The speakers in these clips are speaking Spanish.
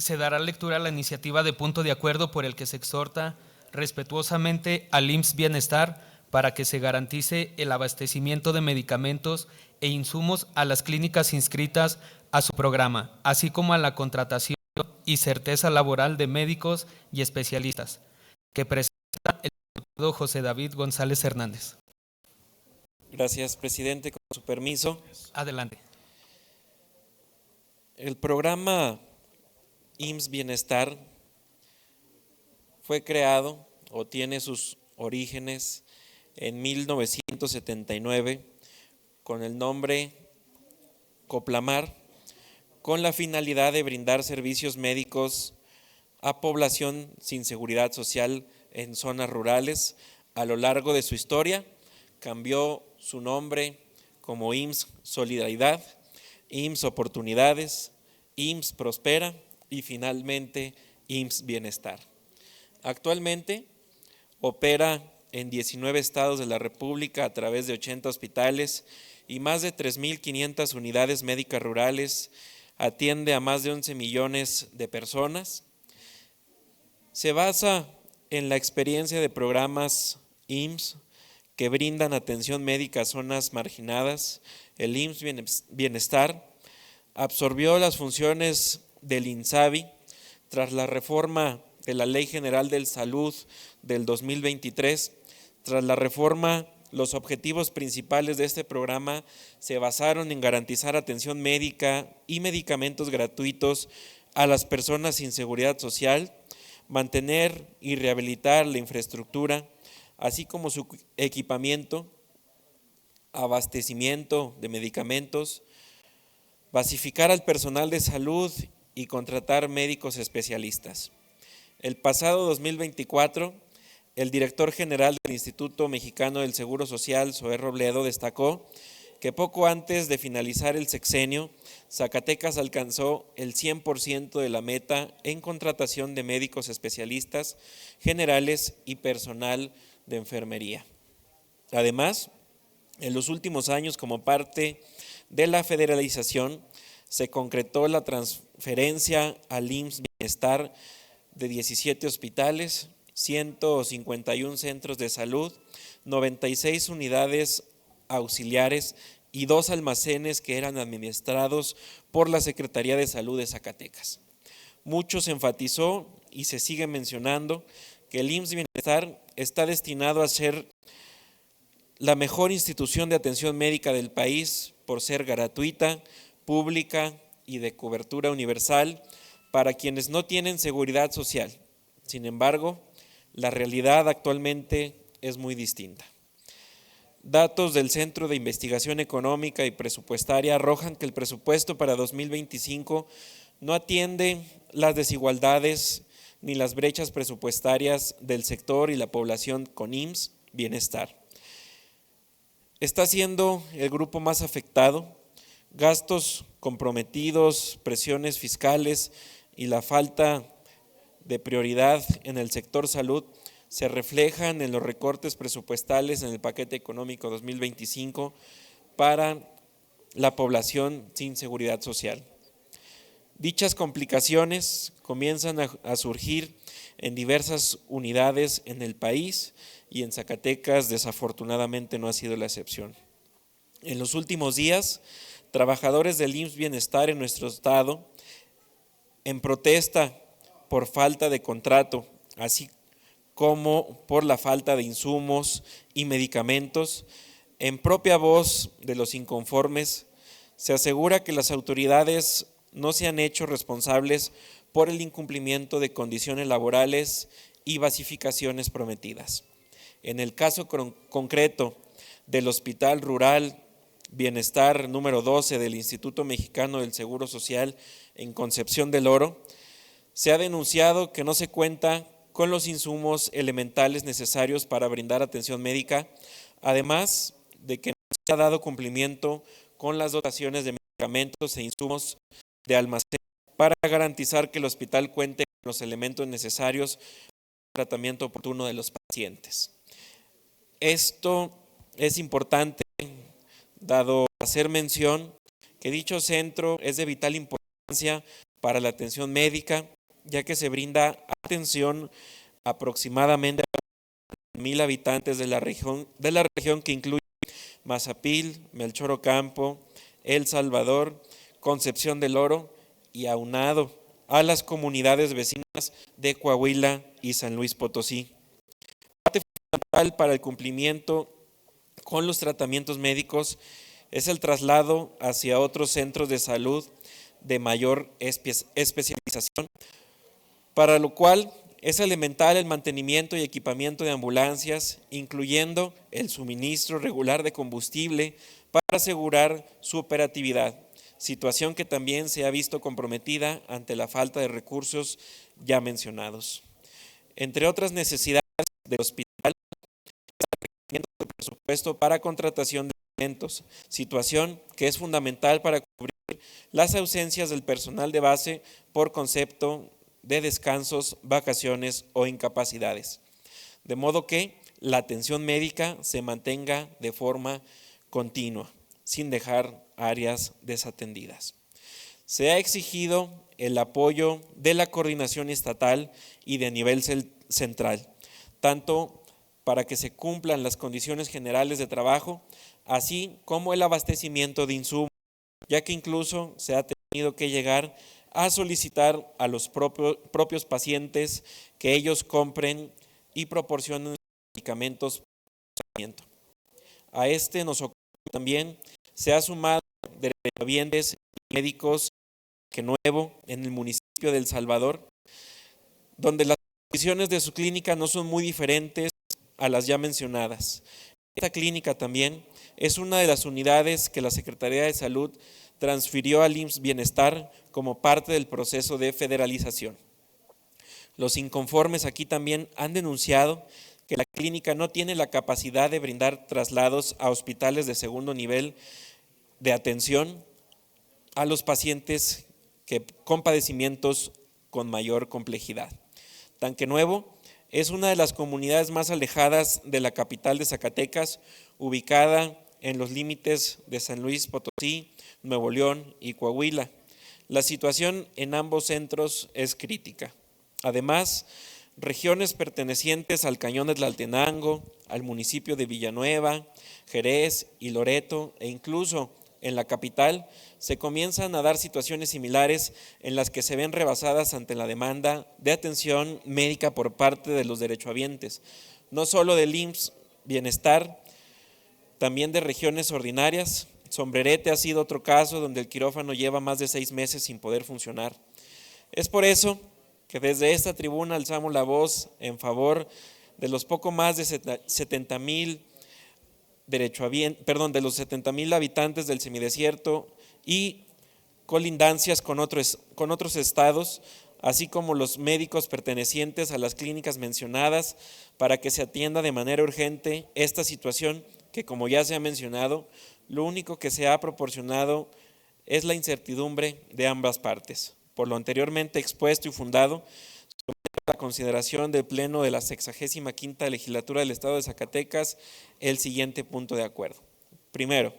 Se dará lectura a la iniciativa de punto de acuerdo por el que se exhorta respetuosamente al IMSS Bienestar para que se garantice el abastecimiento de medicamentos e insumos a las clínicas inscritas a su programa, así como a la contratación y certeza laboral de médicos y especialistas, que presenta el diputado José David González Hernández. Gracias, presidente. Con su permiso. Adelante. El programa IMSS Bienestar fue creado o tiene sus orígenes en 1979 con el nombre Coplamar, con la finalidad de brindar servicios médicos a población sin seguridad social en zonas rurales. A lo largo de su historia cambió su nombre como IMSS Solidaridad, IMSS Oportunidades, IMSS Prospera y finalmente IMSS Bienestar. Actualmente opera en 19 estados de la República a través de 80 hospitales y más de 3.500 unidades médicas rurales, atiende a más de 11 millones de personas. Se basa en la experiencia de programas IMSS que brindan atención médica a zonas marginadas. El IMSS Bienestar absorbió las funciones del INSABI tras la reforma de la Ley General de Salud del 2023. Tras la reforma, los objetivos principales de este programa se basaron en garantizar atención médica y medicamentos gratuitos a las personas sin seguridad social, mantener y rehabilitar la infraestructura, así como su equipamiento, abastecimiento de medicamentos, basificar al personal de salud y contratar médicos especialistas. El pasado 2024, el director general del Instituto Mexicano del Seguro Social, Zoé Robledo, destacó que poco antes de finalizar el sexenio, Zacatecas alcanzó el 100% de la meta en contratación de médicos especialistas, generales y personal de enfermería. Además, en los últimos años, como parte de la federalización, se concretó la transferencia al IMSS Bienestar de 17 hospitales, 151 centros de salud, 96 unidades auxiliares y 2 almacenes que eran administrados por la Secretaría de Salud de Zacatecas. Mucho se enfatizó y se sigue mencionando que el IMSS Bienestar está destinado a ser la mejor institución de atención médica del país por ser gratuita, pública y de cobertura universal para quienes no tienen seguridad social. Sin embargo, la realidad actualmente es muy distinta. Datos del Centro de Investigación Económica y Presupuestaria arrojan que el presupuesto para 2025 no atiende las desigualdades ni las brechas presupuestarias del sector y la población con IMSS Bienestar. Está siendo el grupo más afectado. Gastos comprometidos, presiones fiscales y la falta de prioridad en el sector salud se reflejan en los recortes presupuestales en el paquete económico 2025 para la población sin seguridad social. Dichas complicaciones comienzan a surgir en diversas unidades en el país y en Zacatecas desafortunadamente no ha sido la excepción. En los últimos días, trabajadores del IMSS Bienestar en nuestro estado, en protesta por falta de contrato, así como por la falta de insumos y medicamentos, en propia voz de los inconformes, se asegura que las autoridades no se han hecho responsables por el incumplimiento de condiciones laborales y basificaciones prometidas. En el caso concreto del Hospital Rural Bienestar número 12 del Instituto Mexicano del Seguro Social en Concepción del Oro, se ha denunciado que no se cuenta con los insumos elementales necesarios para brindar atención médica, además de que no se ha dado cumplimiento con las dotaciones de medicamentos e insumos de almacén para garantizar que el hospital cuente con los elementos necesarios para el tratamiento oportuno de los pacientes. Esto es importante, dado hacer mención que dicho centro es de vital importancia para la atención médica, ya que se brinda atención aproximadamente a 1,000 habitantes de la región que incluye Mazapil, Melchor Ocampo, El Salvador, Concepción del Oro y aunado a las comunidades vecinas de Coahuila y San Luis Potosí. Parte fundamental para el cumplimiento con los tratamientos médicos es el traslado hacia otros centros de salud de mayor especialización, para lo cual es elemental el mantenimiento y equipamiento de ambulancias, incluyendo el suministro regular de combustible para asegurar su operatividad, situación que también se ha visto comprometida ante la falta de recursos ya mencionados. Entre otras necesidades del hospital, el presupuesto para contratación de elementos, situación que es fundamental para cubrir las ausencias del personal de base por concepto de descansos, vacaciones o incapacidades, de modo que la atención médica se mantenga de forma continua, sin dejar áreas desatendidas. Se ha exigido el apoyo de la coordinación estatal y de nivel central, tanto para que se cumplan las condiciones generales de trabajo, así como el abastecimiento de insumos, ya que incluso se ha tenido que llegar a solicitar a los propios pacientes que ellos compren y proporcionen medicamentos para tratamiento. A este nosocomio también se ha sumado derechohabientes médicos que nuevo en el municipio de El Salvador, donde las condiciones de su clínica no son muy diferentes a las ya mencionadas. Esta clínica también es una de las unidades que la Secretaría de Salud transfirió al IMSS Bienestar como parte del proceso de federalización. Los inconformes aquí también han denunciado que la clínica no tiene la capacidad de brindar traslados a hospitales de segundo nivel de atención a los pacientes con padecimientos con mayor complejidad. Tanquenuevo es una de las comunidades más alejadas de la capital de Zacatecas, ubicada en los límites de San Luis Potosí, Nuevo León y Coahuila. La situación en ambos centros es crítica. Además, regiones pertenecientes al Cañón de Tlaltenango, al municipio de Villanueva, Jerez y Loreto, e incluso en la capital, se comienzan a dar situaciones similares en las que se ven rebasadas ante la demanda de atención médica por parte de los derechohabientes, no solo del IMSS Bienestar, también de regiones ordinarias. Sombrerete ha sido otro caso donde el quirófano lleva más de 6 meses sin poder funcionar. Es por eso que desde esta tribuna alzamos la voz en favor de los poco más de 70,000 de los 70,000 habitantes del semidesierto y colindancias con otros estados, así como los médicos pertenecientes a las clínicas mencionadas, para que se atienda de manera urgente esta situación que, como ya se ha mencionado, lo único que se ha proporcionado es la incertidumbre de ambas partes. Por lo anteriormente expuesto y fundado, someto a la consideración del Pleno de la 65ª Legislatura del Estado de Zacatecas el siguiente punto de acuerdo. Primero,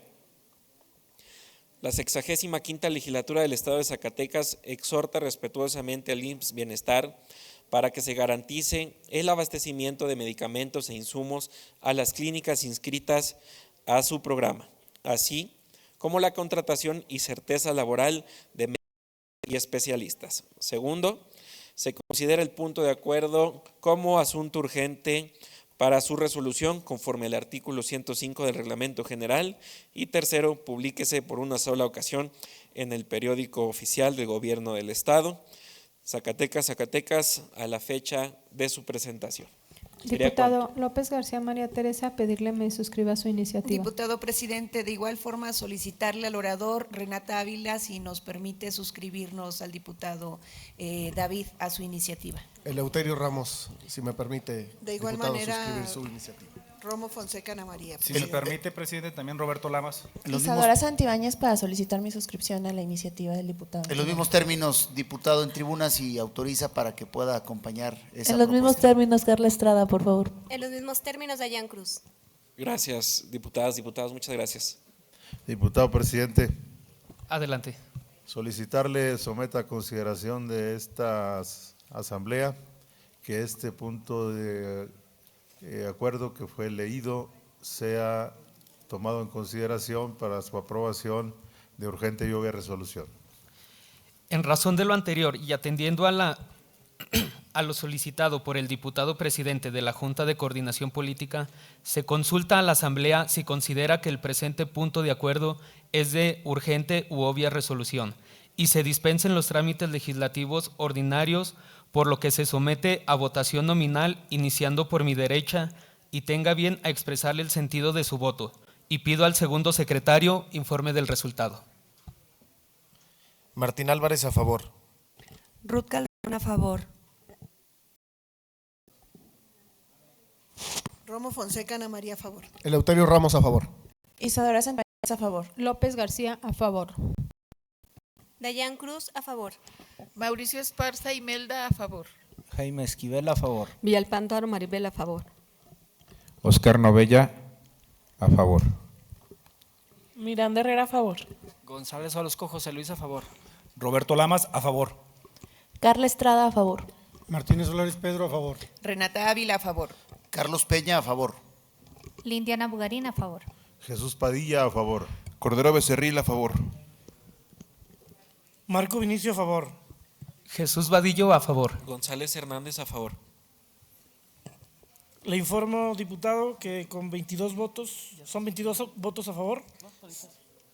la 65ª Legislatura del Estado de Zacatecas exhorta respetuosamente al IMSS Bienestar para que se garantice el abastecimiento de medicamentos e insumos a las clínicas inscritas a su programa, así como la contratación y certeza laboral de médicos y especialistas. Segundo, se considera el punto de acuerdo como asunto urgente para su resolución conforme al artículo 105 del Reglamento General. Y tercero, publíquese por una sola ocasión en el periódico oficial del Gobierno del Estado. Zacatecas, Zacatecas, a la fecha de su presentación. Diputado López García María Teresa, pedirle me suscriba su iniciativa. Diputado presidente, de igual forma solicitarle al orador Renata Ávila si nos permite suscribirnos al diputado David a su iniciativa. Eleuterio Ramos, si me permite, de igual diputado, manera, suscribir su iniciativa. Romo Fonseca Ana María. Si me permite, presidente, también Roberto Lamas. Isadora Santibáñez, para solicitar mi suscripción a la iniciativa del diputado. En los mismos términos, diputado en tribuna, si autoriza para que pueda acompañar esa En los mismos términos, Carla Estrada, por favor. En los mismos términos, Dayan Cruz. Gracias, diputadas, diputados, muchas gracias. Diputado presidente. Adelante. Solicitarle someta a consideración de esta asamblea que este punto de acuerdo que fue leído sea tomado en consideración para su aprobación de urgente y obvia resolución. En razón de lo anterior y atendiendo a lo solicitado por el diputado presidente de la Junta de Coordinación Política, se consulta a la Asamblea si considera que el presente punto de acuerdo es de urgente u obvia resolución y se dispensen los trámites legislativos ordinarios, por lo que se somete a votación nominal iniciando por mi derecha y tenga bien a expresarle el sentido de su voto. Y pido al segundo secretario informe del resultado. Martín Álvarez, a favor. Ruth Calderón, a favor. Romo Fonseca Ana María, a favor. Eleuterio Ramos, a favor. Isadora Sanpacheco, a favor. López García, a favor. Dayan Cruz, a favor. Mauricio Esparza Imelda, a favor. Jaime Esquivel, a favor. Villalpando Maribel, a favor. Oscar Novella, a favor. Miranda Herrera, a favor. González Orozco José Luis, a favor. Roberto Lamas, a favor. Carla Estrada, a favor. Martínez Solares Pedro, a favor. Renata Ávila, a favor. Carlos Peña, a favor. Lindiana Bugarín, a favor. Jesús Padilla, a favor. Cordero Becerril, a favor. Marco Vinicio, a favor. Jesús Vadillo, a favor. González Hernández, a favor. Le informo, diputado, que con 22 votos, son 22 votos a favor,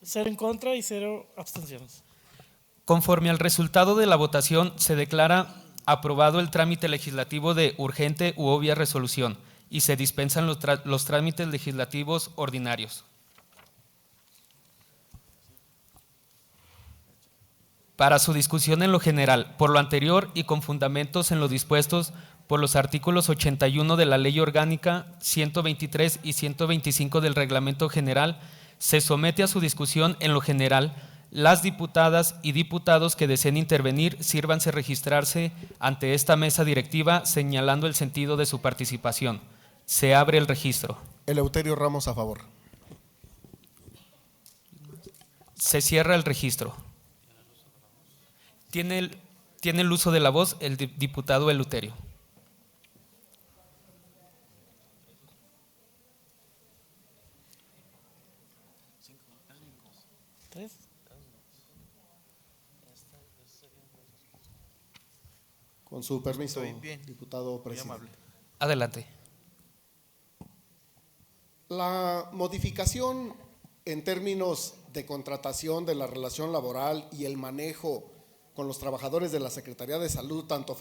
0 en contra y 0 abstenciones. Conforme al resultado de la votación, se declara aprobado el trámite legislativo de urgente u obvia resolución y se dispensan los trámites legislativos ordinarios. Para su discusión en lo general, por lo anterior y con fundamentos en lo dispuestos por los artículos 81 de la Ley Orgánica, 123 y 125 del Reglamento General, se somete a su discusión en lo general. Las diputadas y diputados que deseen intervenir, sírvanse registrarse ante esta mesa directiva señalando el sentido de su participación. Se abre el registro. Eleuterio Ramos, a favor. Se cierra el registro. Tiene el uso de la voz el diputado Eleuterio. Con su permiso, diputado presidente. Adelante. La modificación en términos de contratación de la relación laboral y el manejo con los trabajadores de la Secretaría de Salud, tanto